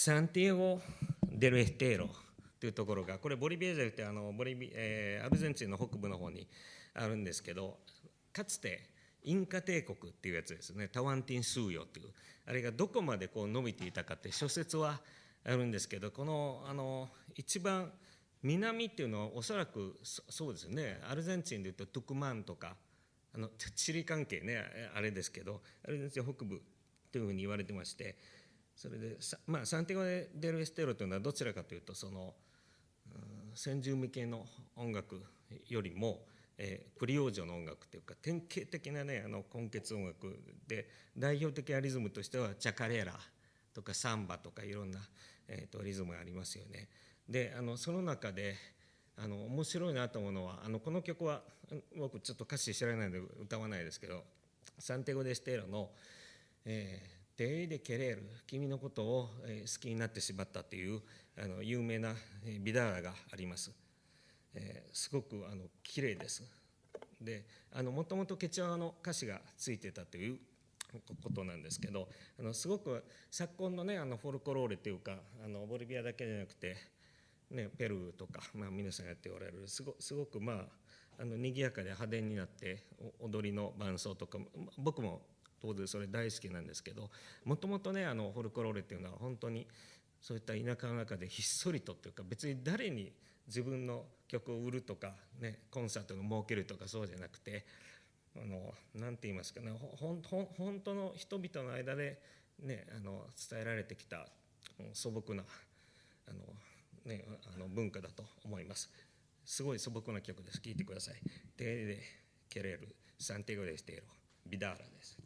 サンティアゴ・デル・エステーロというところが、これボリビアじゃなくてアルゼンチンの北部の方にあるんですけど、かつてインカ帝国っていうやつですね、タワンティンスーヨっていう、あれがどこまでこう伸びていたかって諸説はあるんですけど、この一番南っていうのはおそらくそうですね、アルゼンチンでいうとトゥクマンとか地理関係ねあれですけど、アルゼンチン北部というふうに言われてまして、それでサンティアゴ・デル・エステロというのはどちらかというと先住民系の音楽よりも、クリオージョの音楽というか典型的なね根血音楽で、代表的なリズムとしてはチャカレラとかサンバとかいろんな、リズムがありますよね。でその中で面白いなと思うのは、この曲は僕ちょっと歌詞知らないので歌わないですけど、サンティアゴ・デ・エステロのデでケレール、君のことを好きになってしまったという有名なビダーラがあります。すごく綺麗です。でもともとケチャワの歌詞がついてたということなんですけど、すごく昨今のねフォルクローレというかボリビアだけじゃなくて、ね、ペルーとか、皆さんやっておられるすごく賑やかで派手になって踊りの伴奏とか、僕も当然それ大好きなんですけど、もともとねフォルクローレっていうのは本当にそういった田舎の中でひっそりとっていうか、別に誰に自分の曲を売るとか、ね、コンサートを設けるとかそうじゃなくて、なんて言いますかね、本当の人々の間で、ね、伝えられてきた素朴な文化だと思います。すごい素朴な曲です。聴いてください。でケレルサンティアゴ・デ・エステーロビダーラです。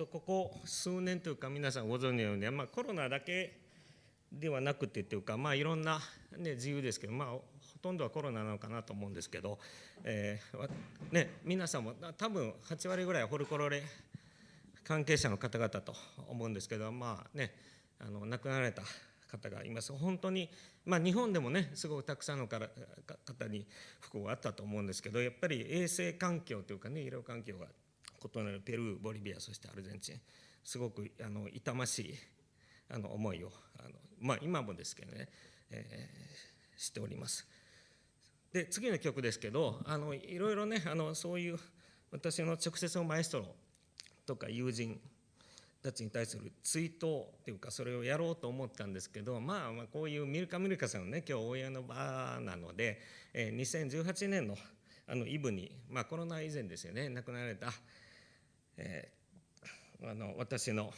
ここ数年というか皆さんご存知のように、コロナだけではなくてというか、いろんな、自由ですけど、ほとんどはコロナなのかなと思うんですけど、皆さんも多分8割ぐらいはホルコロレ関係者の方々と思うんですけど、亡くなられた方がいます。本当に、日本でもねすごくたくさんの方に不幸があったと思うんですけど、やっぱり衛生環境というかね、医療環境が異なるペルー、ボリビア、そしてアルゼンチン、すごく痛ましい思いを今もですけどね、しております。で次の曲ですけど、いろいろねそういう私の直接のマエストロとか友人たちに対する追悼というか、それをやろうと思ったんですけど、こういうミルカさんのね今日応援の場なので、2018年のイブに、コロナ以前ですよね、亡くなられた、私の、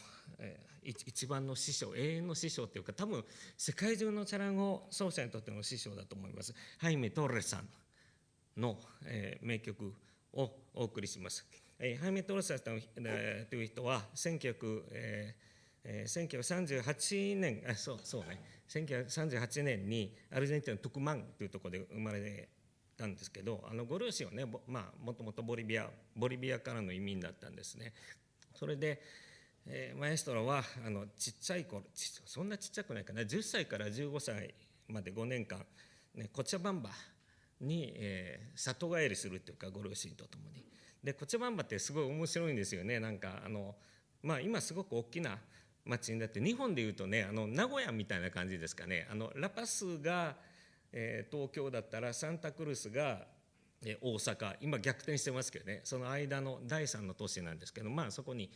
一番の師匠、永遠の師匠というか、多分世界中のチャランゴ奏者にとっての師匠だと思います、ハイメ・トーレスさんの、名曲をお送りします。ハイメ・トーレスさんという人は1938年1938年にアルゼンチンのトゥクマンというところで生まれたんですけど、ご両親はね、もともとボリビアからの移民だったんですね。それで、マエストロはちっちゃい頃、そんなちっちゃくないかな、10歳から15歳まで5年間、コチャバンバに、里帰りするというか、ご両親と共に。でコチャバンバってすごい面白いんですよね。なんか今すごく大きな町になって、日本でいうとね名古屋みたいな感じですかね。ラパスが、東京だったらサンタクルスが、大阪、今逆転してますけどね、その間の第3の都市なんですけど、そこに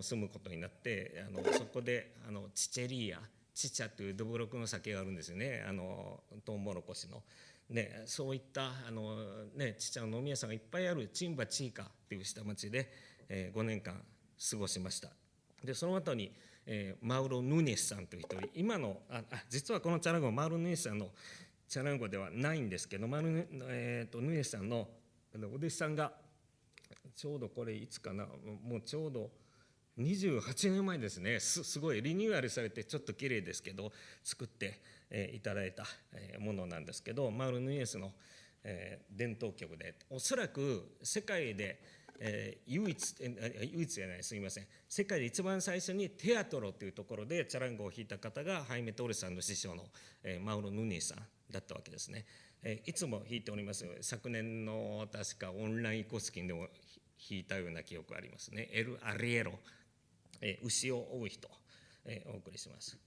住むことになって、そこでチチェリーヤ、チチャというどぶろくの酒があるんですよね、トウモロコシの。そういったチチャの飲み屋さんがいっぱいあるチンバチーカという下町で、5年間過ごしました。でその後に、マウロ・ヌネスさんという人、今の実はこのチャランゴマウロ・ヌネスさんのチャランゴではないんですけど、ヌネスさんのお弟子さんがちょうどこれいつかな、もうちょうど28年前ですね。すごいリニューアルされてちょっと綺麗ですけど作っていただいたものなんですけど、マウロ・ヌニエスの伝統曲で、おそらく世界で唯一じゃない、すみません、世界で一番最初にテアトロというところでチャランゴを弾いた方がハイメ・トーレさんの師匠のマウロ・ヌニエスさんだったわけですね。いつも弾いております。昨年の確かオンラインコスキンでも弾いたような記憶がありますね。エル・アリエロ、牛を追う人、お送りします。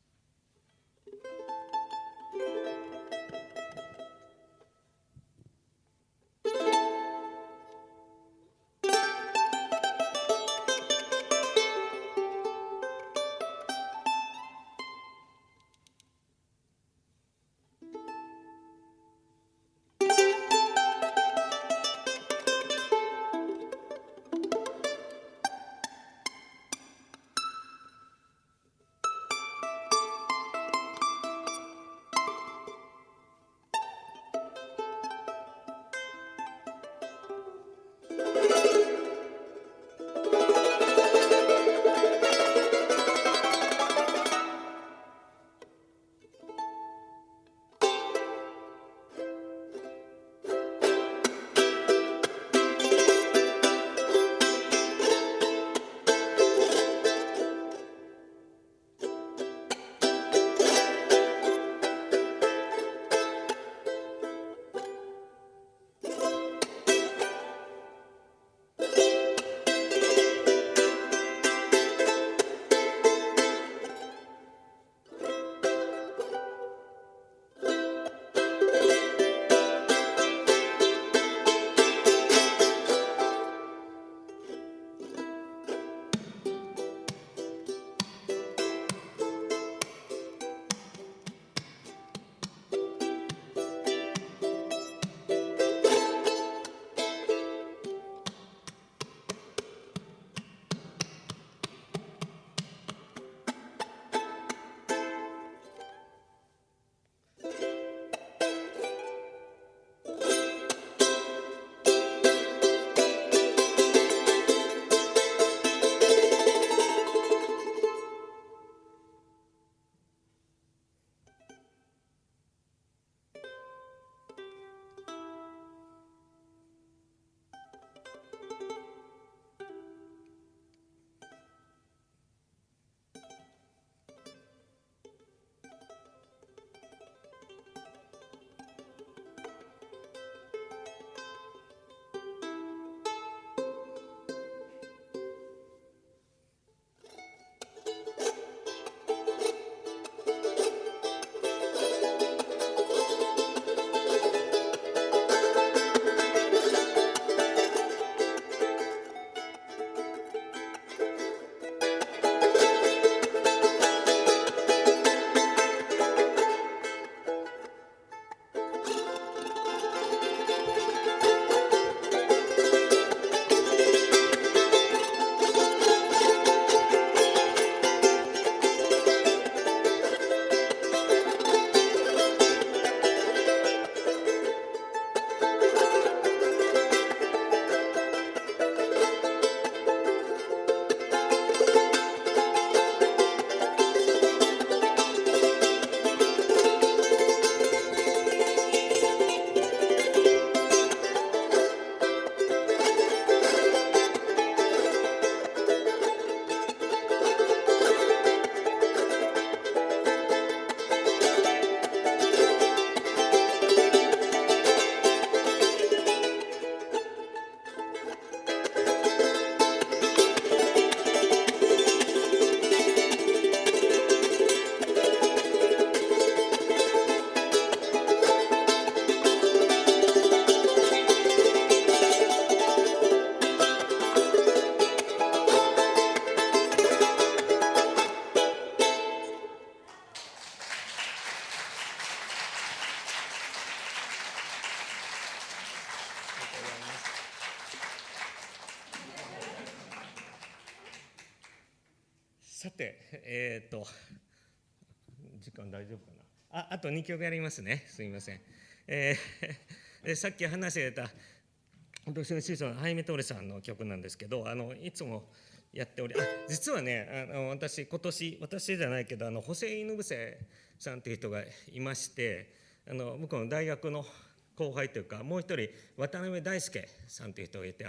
て、時間大丈夫かな。あと2曲やりますね。すみません。さっき話が出た私の師匠のハイメ・トーレさんの曲なんですけど、いつもやっており、実はね、今年じゃないけどホセイ・ヌブセさんという人がいまして、僕の大学の後輩というか、もう一人渡辺大輔さんという人がいて、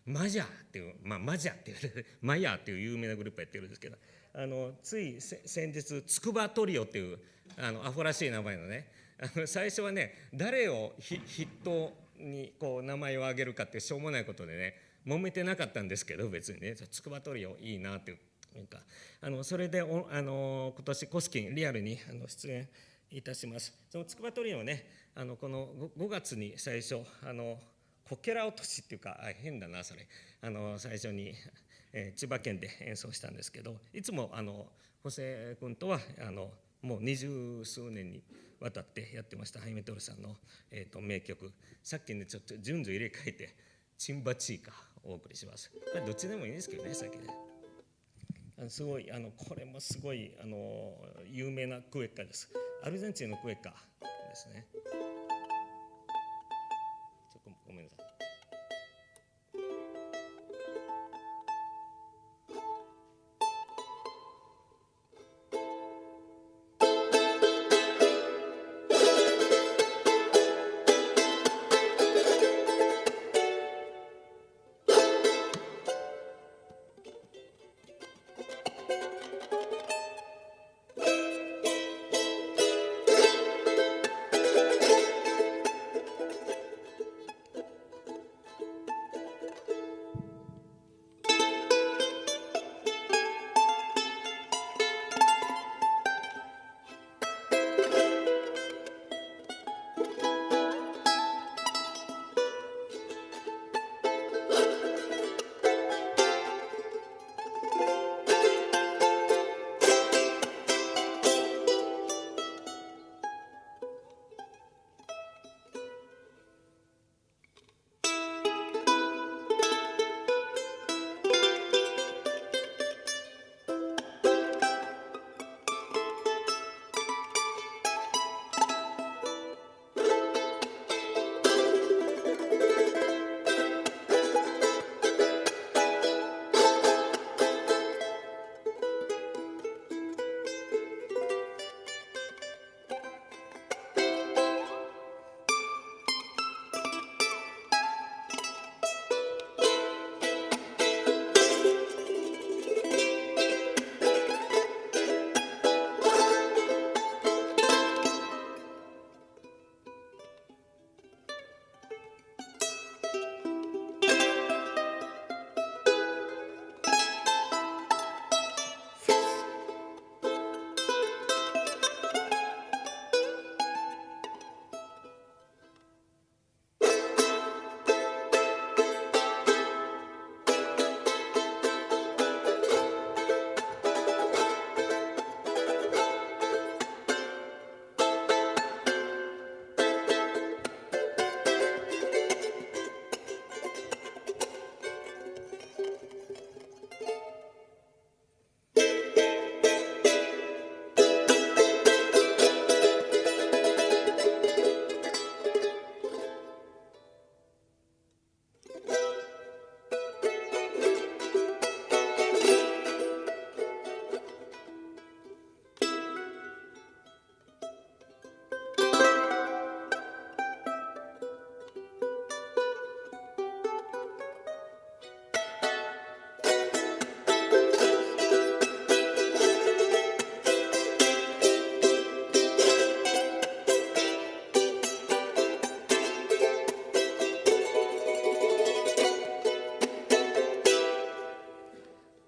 マジャーっていう、マジャーっていうマヤーっていう有名なグループやってるんですけど、つい先日つくばトリオっていうアホらしい名前のね、最初はね、誰を筆頭にこう名前を挙げるかってしょうもないことでね、揉めてなかったんですけど、別にね、つくばトリオいいなっていうか、それで今年コスキンリアルに出演いたします。そのつくばトリオはね、この5月に最初こけら落としっていうか、変だなそれ、最初に、千葉県で演奏したんですけど、いつもホセ君とはもう20数年にわたってやってましたハイメ・トールさんの、名曲、さっきねちょっと順序入れ替えてチンバチーカをお送りします。どっちでもいいんですけどね、さっきねすごいこれもすごい有名なクエッカです。アルゼンチンのクエッカですね。ちょっとごめんなさい。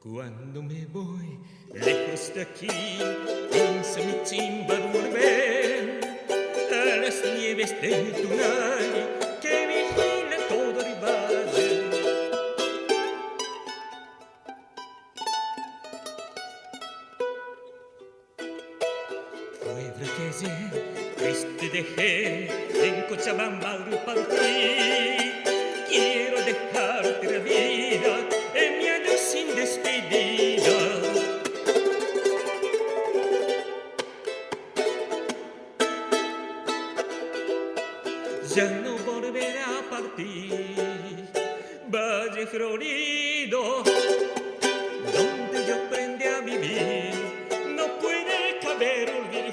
Cuando me voy lejos de aquí, pienso mi timbal volver a las nieves de Tunay que vigila todo el valle. Pueblo que ayer triste dejé en Cochabamba al partir, quiero dejarte la vida en mi adiós sin despedida. Luciano volverá a partir, Valle Florido, donde yo aprendí a vivir, no puede caber olvido,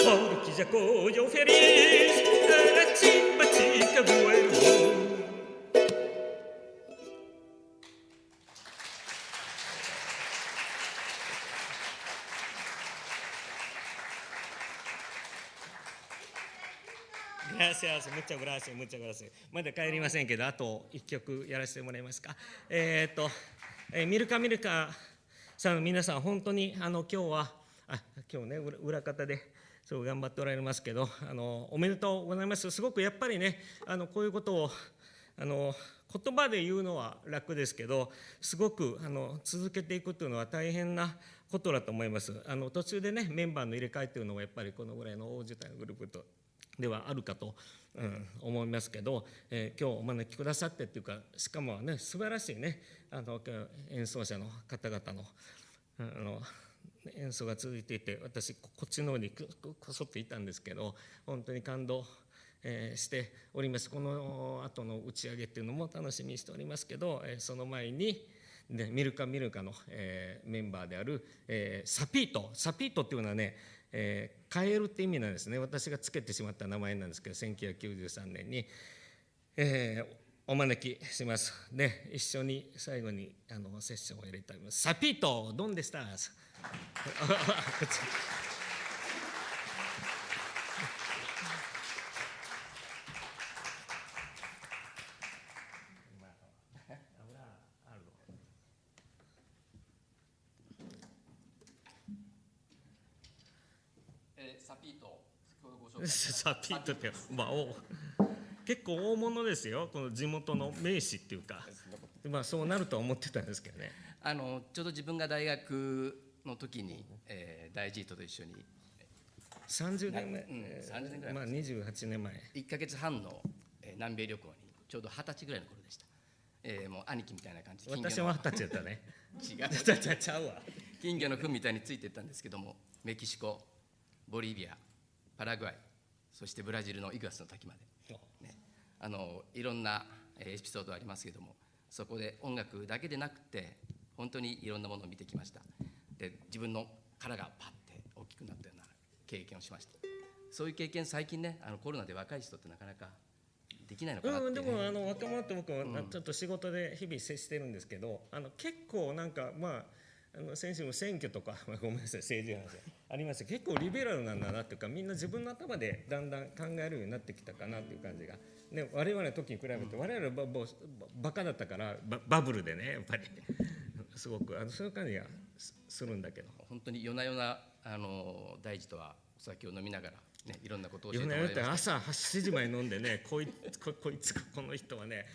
porque ya cojo feliz, a la chimba chica vuelvo. グラシアス、muchas gracias, muchas gracias。まだ帰りませんけど、あと1曲やらせてもらえますか。ミルカミルカさん、皆さん、本当に今日は、今日ね、裏方でそう頑張っておられますけど、おめでとうございます。すごくやっぱりね、こういうことを言葉で言うのは楽ですけど、すごく続けていくというのは大変なことだと思います。途中でね、メンバーの入れ替えというのはやっぱりこのぐらいの大所帯のグループとではあるかと、思いますけど、今日お招きくださってっていうか、しかもね、素晴らしいね、演奏者の方々の演奏が続いていて、私こっちの方にこそっといたんですけど、本当に感動しております。この後の打ち上げっていうのも楽しみにしておりますけど、その前にミルカミルカのメンバーであるサピートっていうのはね、カエルって意味なんですね。私がつけてしまった名前なんですけど、1993年に、お招きします。で、一緒に最後にセッションをやりたいと思います。サピート、どんでしたサピートって、結構大物ですよ、この地元の名士っていうか、そうなるとは思ってたんですけどね。ちょうど自分が大学の時に、大ジートと一緒に30年前、30年ぐらい前、28年前、1ヶ月半の南米旅行にちょうど20歳ぐらいの頃でした。もう兄貴みたいな感じで、私も20歳やったね。違うちゃうわ。金魚の糞みたいについていったんですけども、メキシコ、ボリビア、パラグアイ、そしてブラジルのイグアスの滝まで、ね、いろんなエピソードありますけども、そこで音楽だけでなくて本当にいろんなものを見てきました。で、自分の殻がパッて大きくなったような経験をしました。そういう経験、最近ね、コロナで若い人ってなかなかできないのかなって、ね。でも若者って僕はちょっと仕事で日々接してるんですけど、結構なんか先週も選挙とか、ごめんなさい、政治の話ありました。結構リベラルなんだなっていうか、みんな自分の頭でだんだん考えるようになってきたかなっていう感じが、ね、我々の時に比べて、我々はバカだったからバブルでね、やっぱりすごくそういう感じがするんだけど、本当に夜な夜な大地とはお酒を飲みながら、ね、いろんなことを教えてもらいました。夜な夜な朝8時まで飲んでね、こいつこの人はね、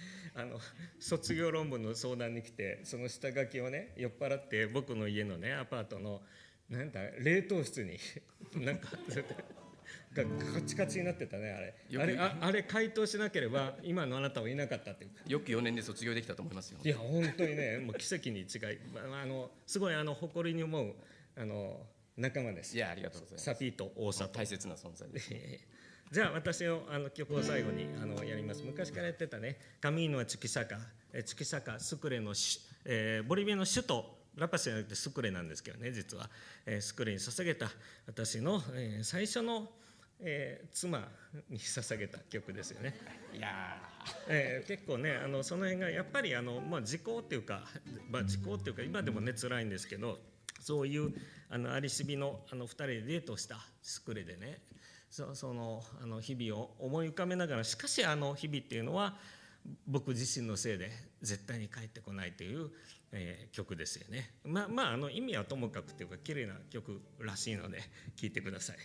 卒業論文の相談に来て、その下書きをね、酔っ払って僕の家のね、アパートのなんだ冷凍室になんかがカチカチになってたね。あれ回答しなければ今のあなたはいなかったっていう。よく4年で卒業できたと思いますよ。いや本当にね、もう奇跡に違い、すごい誇りに思う仲間です。いや、ありがとうございます。サピート大里、大切な存在です。じゃあ私の曲を最後にやります。昔からやってたね、カミーノはチュキサカスクレの、ボリビアの首都ラパスじゃなくてスクレなんですけどね、実は、スクレに捧げた私の、最初の、妻に捧げた曲ですよね。いや、結構ね、その辺がやっぱり時効っていうか、時効っていうか今でもね辛いんですけど、そういうアリシビの2人でデートしたスクレでね、その日々を思い浮かべながら、しかし日々っていうのは僕自身のせいで絶対に帰ってこないという、曲ですよね。意味はともかくというか綺麗な曲らしいので聴いてください。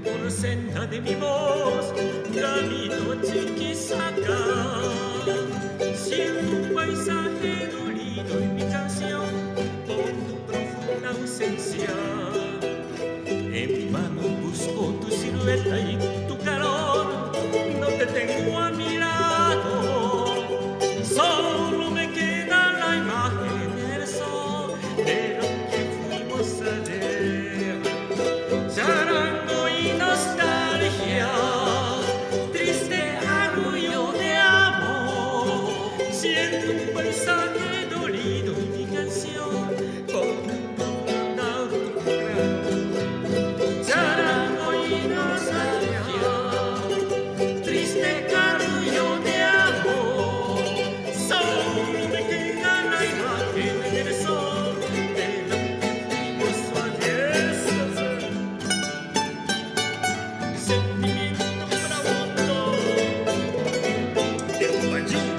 por senda de mi voz, camino chiquisaca, siendo un paisaje dolido en mi canción, por tu profunda ausencia. En mi mano busco tu silueta y tu calor, no te tengo a mi lado, solo me queda la imagen del sol de lo que fuimos ayer. Charango y nostalgia, triste arrullo de amor, siento un paisaje dolido en mi canción por tu profunda autograma. Charango y nostalgia, triste arrullo de amor, solo me queda la imagen del sol de lo que fuimos ayer. Sentimiento profundo de un pañuelo.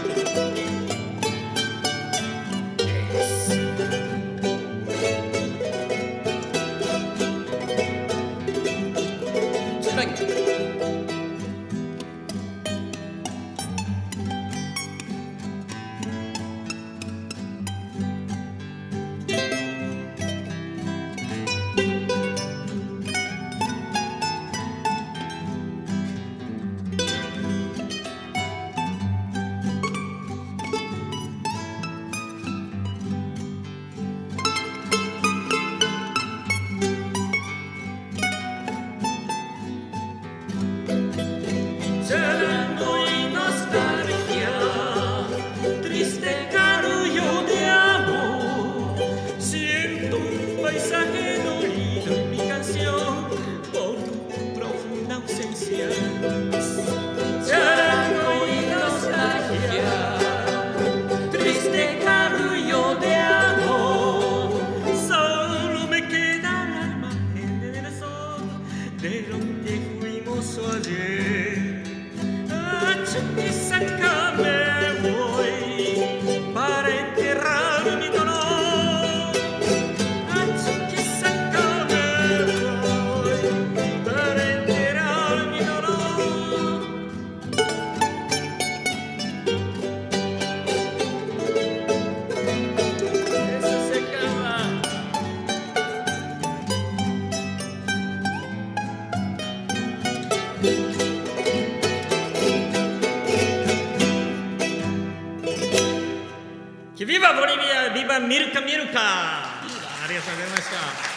Charango y nostalgia, triste carullo de amor, siento un paisaje dolido en mi canción por tu profunda ausencia. Charango y nostalgia, triste carullo de amor, solo me queda la imagen del sol de lo que fuimos ayer. Chiquisaca me voy para enterrar mi dolor. A Chiquisaca me voy para enterrar mi dolor. Eso se acaba. Que viva Bolivia, viva Milka Milka. ありがとうございました。